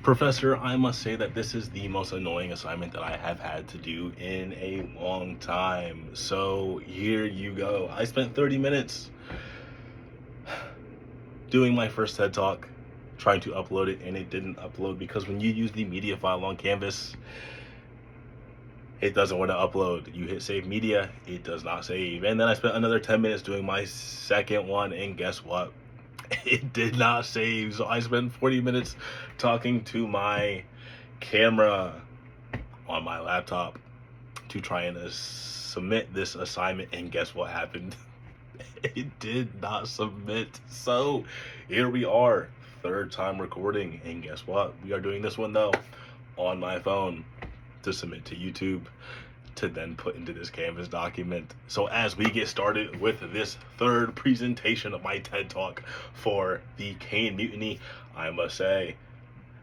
Professor, I must say that this is the most annoying assignment that I have had to do in a long time. So here you go. I spent 30 minutes doing my first TED Talk, trying to upload it, and it didn't upload because when you use the media file on Canvas, it doesn't want to upload. You hit save media, it does not save. And then I spent another 10 minutes doing my second one, and guess what? It did not save. So I spent 40 minutes talking to my camera on my laptop to try and submit this assignment, and guess what happened? It did not submit. So here we are, third time recording, and guess what? We are doing this one though on my phone to submit to YouTube to then put into this Canvas document. So as we get started with this third presentation of my TED Talk for the CAINE Mutiny, I must say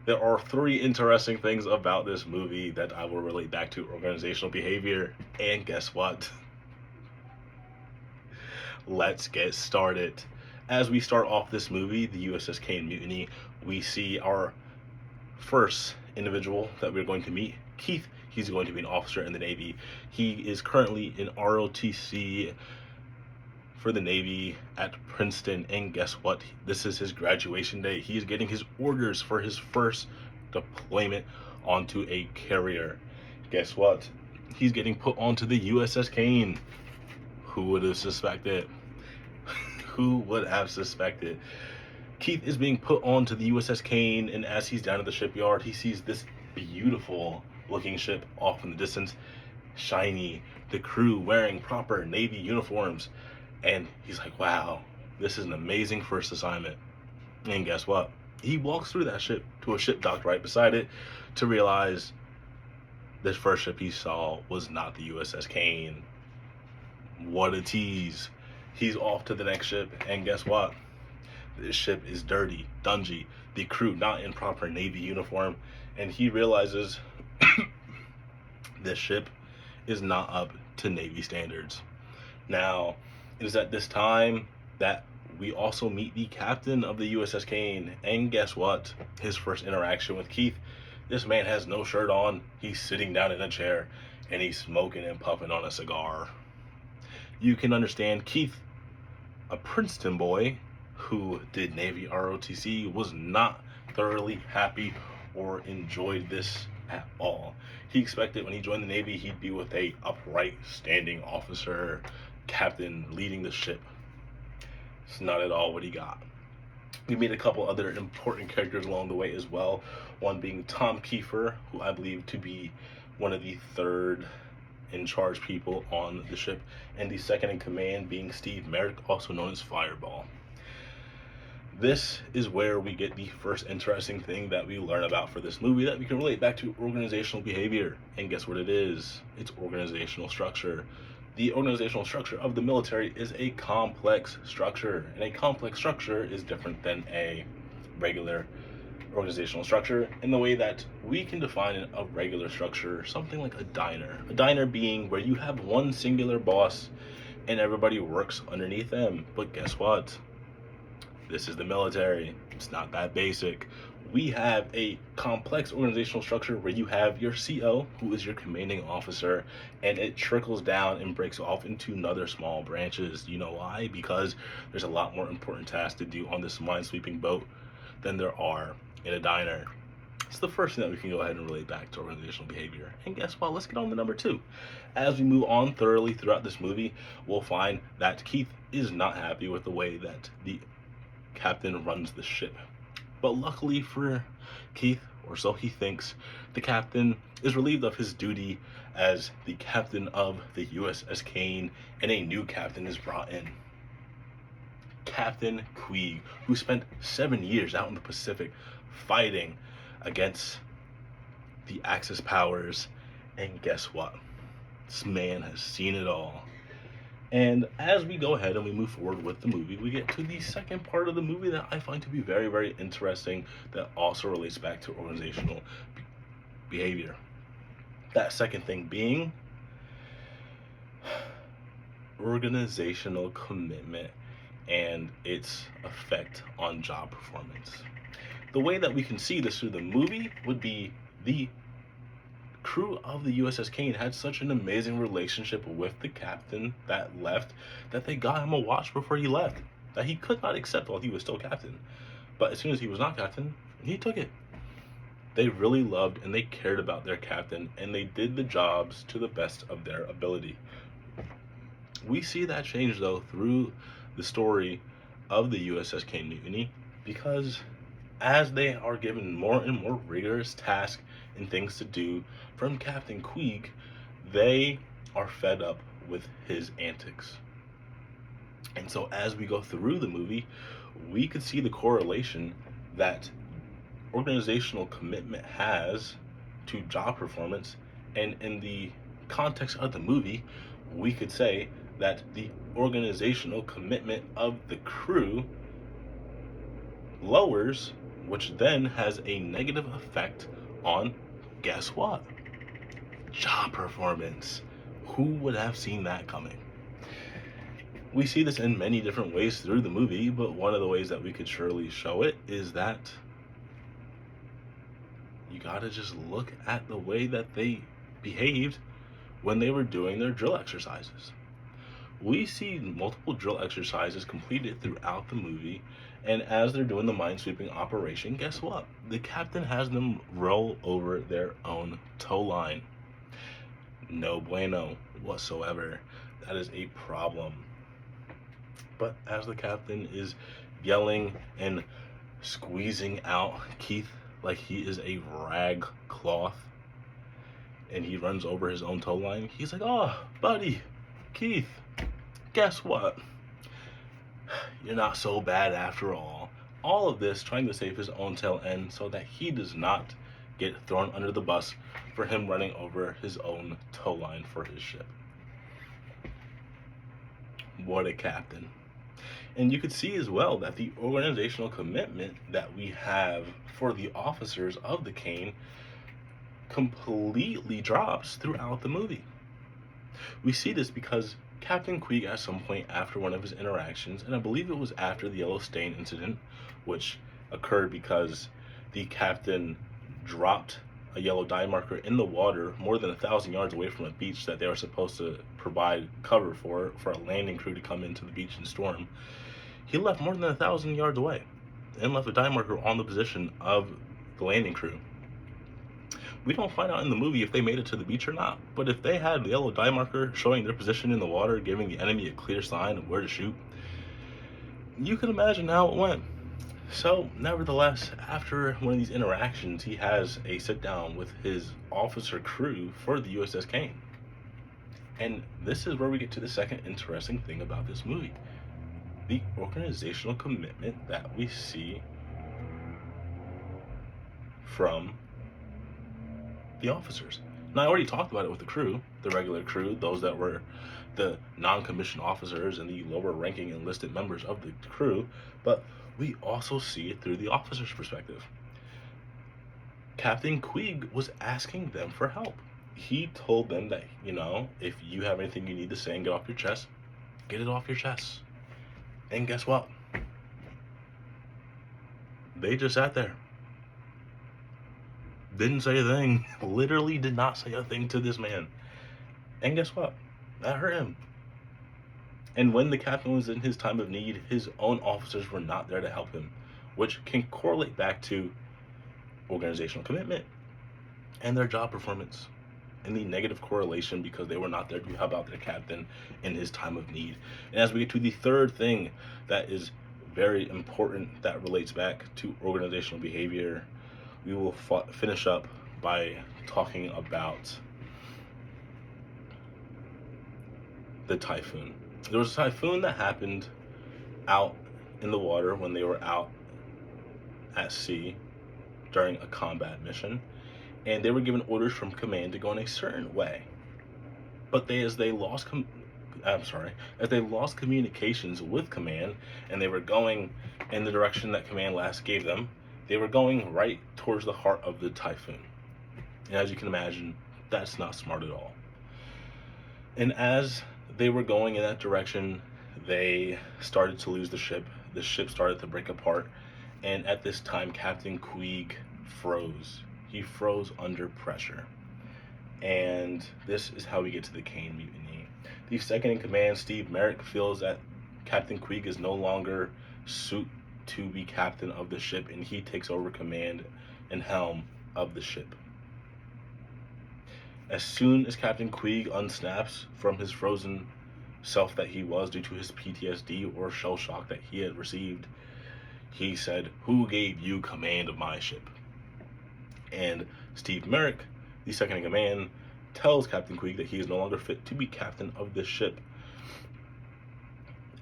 there are three interesting things about this movie that I will relate back to organizational behavior. And guess what? Let's get started. As we start off this movie, the USS CAINE Mutiny, we see our first individual that we're going to meet, Keith. He's going to be an officer in the Navy. He is currently in ROTC for the Navy at Princeton, and guess what? This is his graduation day. He is getting his orders for his first deployment onto a carrier. Guess what? He's getting put onto the USS CAINE. Who would have suspected? Who would have suspected? Keith is being put onto the USS CAINE, and as he's down at the shipyard, he sees this beautiful looking ship off in the distance, shiny, the crew wearing proper Navy uniforms, and he's like, wow, this is an amazing first assignment. And guess what? He walks through that ship to a ship docked right beside it to realize this first ship he saw was not the USS CAINE. What a tease. He's off to the next ship, and guess what? This ship is dirty, dungy, the crew not in proper Navy uniform, and he realizes this ship is not up to Navy standards. Now, it is at this time that we also meet the captain of the USS CAINE, and guess what? His first interaction with Keith, this man has no shirt on, he's sitting down in a chair, and he's smoking and puffing on a cigar. You can understand Keith, a Princeton boy who did Navy ROTC, was not thoroughly happy or enjoyed this at all. He expected when he joined the Navy he'd be with a upright standing officer, captain leading the ship. It's not at all what he got. We meet a couple other important characters along the way as well, one being Tom Kiefer, who I believe to be one of the third in charge people on the ship, and the second in command being Steve Merrick, also known as Fireball. This is where we get the first interesting thing that we learn about for this movie that we can relate back to organizational behavior. And guess what it is? It's organizational structure. The organizational structure of the military is a complex structure, and a complex structure is different than a regular organizational structure in the way that we can define a regular structure, something like a diner. A diner being where you have one singular boss and everybody works underneath them. But guess what? This is the military. It's not that basic. We have a complex organizational structure where you have your CO, who is your commanding officer, and it trickles down and breaks off into other small branches. You know why? Because there's a lot more important tasks to do on this minesweeping boat than there are in a diner. It's the first thing that we can go ahead and relate back to organizational behavior. And guess what? Let's get on to number two. As we move on thoroughly throughout this movie, we'll find that Keith is not happy with the way that the captain runs the ship. But luckily for Keith, or so he thinks, the captain is relieved of his duty as the captain of the USS CAINE, and a new captain is brought in. Captain Queeg, who spent 7 years out in the Pacific fighting against the Axis powers, and guess what? This man has seen it all. And as we go ahead and we move forward with the movie, we get to the second part of the movie that I find to be very, very interesting, that also relates back to organizational behavior. That second thing being organizational commitment and its effect on job performance. The way that we can see this through the movie would be the crew of the USS Kane had such an amazing relationship with the captain that left that they got him a watch before he left that he could not accept while he was still captain. But as soon as he was not captain, he took it. They really loved and they cared about their captain, and they did the jobs to the best of their ability. We see that change, though, through the story of the USS CAINE Mutiny, because as they are given more and more rigorous tasks and things to do from Captain Queeg, they are fed up with his antics. And so as we go through the movie, we could see the correlation that organizational commitment has to job performance. And in the context of the movie, we could say that the organizational commitment of the crew lowers, which then has a negative effect on, guess what? Job performance. Who would have seen that coming? We see this in many different ways through the movie, but one of the ways that we could surely show it is that you gotta just look at the way that they behaved when they were doing their drill exercises. We see multiple drill exercises completed throughout the movie, and as they're doing the minesweeping operation, guess what? The captain has them roll over their own tow line. No bueno whatsoever. That is a problem. But as the captain is yelling and squeezing out Keith like he is a rag cloth, and he runs over his own tow line, he's like, "Oh, buddy, Keith, guess what? You're not so bad after all." All of this trying to save his own tail end so that he does not get thrown under the bus for him running over his own tow line for his ship. What a captain. And you could see as well that the organizational commitment that we have for the officers of the Caine completely drops throughout the movie. We see this because Captain Queeg, at some point after one of his interactions, and I believe it was after the yellow stain incident, which occurred because the captain dropped a yellow dye marker in the water more than 1,000 yards away from a beach that they were supposed to provide cover for a landing crew to come into the beach and storm. He left more than 1,000 yards away and left a dye marker on the position of the landing crew. We don't find out in the movie if they made it to the beach or not, but if they had the yellow dye marker showing their position in the water, giving the enemy a clear sign of where to shoot, you can imagine how it went. So, nevertheless, after one of these interactions, he has a sit down with his officer crew for the USS Caine. And this is where we get to the second interesting thing about this movie: the organizational commitment that we see from the officers. Now, I already talked about it with the crew, the regular crew, those that were the non-commissioned officers and the lower ranking enlisted members of the crew, but we also see it through the officers' perspective. Captain Queeg was asking them for help. He told them that, if you have anything you need to say and get off your chest, get it off your chest. And guess what? They just sat there. Didn't say a thing. Literally did not say a thing to this man. And guess what? That hurt him. And when the captain was in his time of need, his own officers were not there to help him, which can correlate back to organizational commitment and their job performance, and the negative correlation because they were not there to help out their captain in his time of need. And as we get to the third thing that is very important that relates back to organizational behavior, we will finish up by talking about the typhoon. There was a typhoon that happened out in the water when they were out at sea during a combat mission, and they were given orders from command to go in a certain way. But as they lost communications with command, and they were going in the direction that command last gave them, they were going right towards the heart of the typhoon. And as you can imagine, that's not smart at all. And as they were going in that direction, they started to lose the ship. The ship started to break apart, And at this time, Captain Queeg froze. He froze under pressure. And this is how we get to the Caine Mutiny. The second in command, Steve Merrick, feels that Captain Queeg is no longer suited to be captain of the ship, and he takes over command and helm of the ship. As soon as Captain Queeg unsnaps from his frozen self that he was due to his PTSD or shell shock that he had received, he said, "Who gave you command of my ship?" And Steve Merrick, the second in command, tells Captain Queeg that he is no longer fit to be captain of this ship.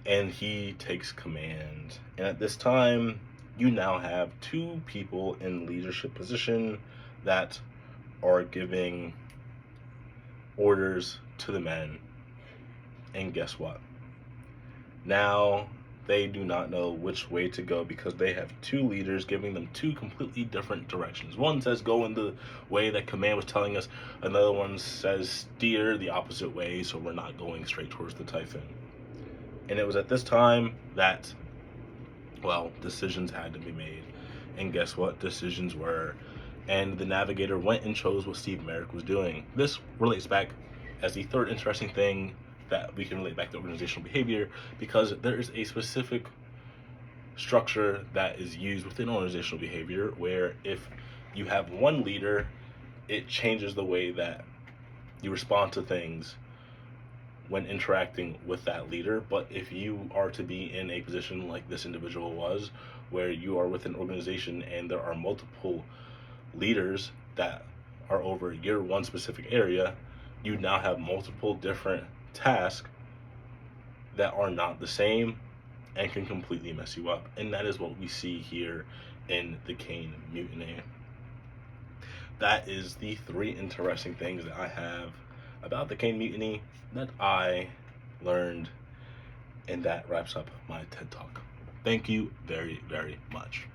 And he takes command. And at this time, you now have two people in leadership position that are giving orders to the men. And guess what? Now they do not know which way to go because they have two leaders giving them two completely different directions. One says go in the way that command was telling us. Another one says steer the opposite way so we're not going straight towards the Typhoon. And it was at this time that, well, decisions had to be made. And guess what? Decisions were. And the navigator went and chose what Steve Merrick was doing. This relates back as the third interesting thing that we can relate back to organizational behavior, because there is a specific structure that is used within organizational behavior where if you have one leader, it changes the way that you respond to things when interacting with that leader. But if you are to be in a position like this individual was, where you are with an organization and there are multiple leaders that are over your one specific area, you now have multiple different tasks that are not the same and can completely mess you up. And that is what we see here in the Caine Mutiny. That is the three interesting things that I have about the Caine Mutiny that I learned, and that wraps up my TED Talk. Thank you very, very much.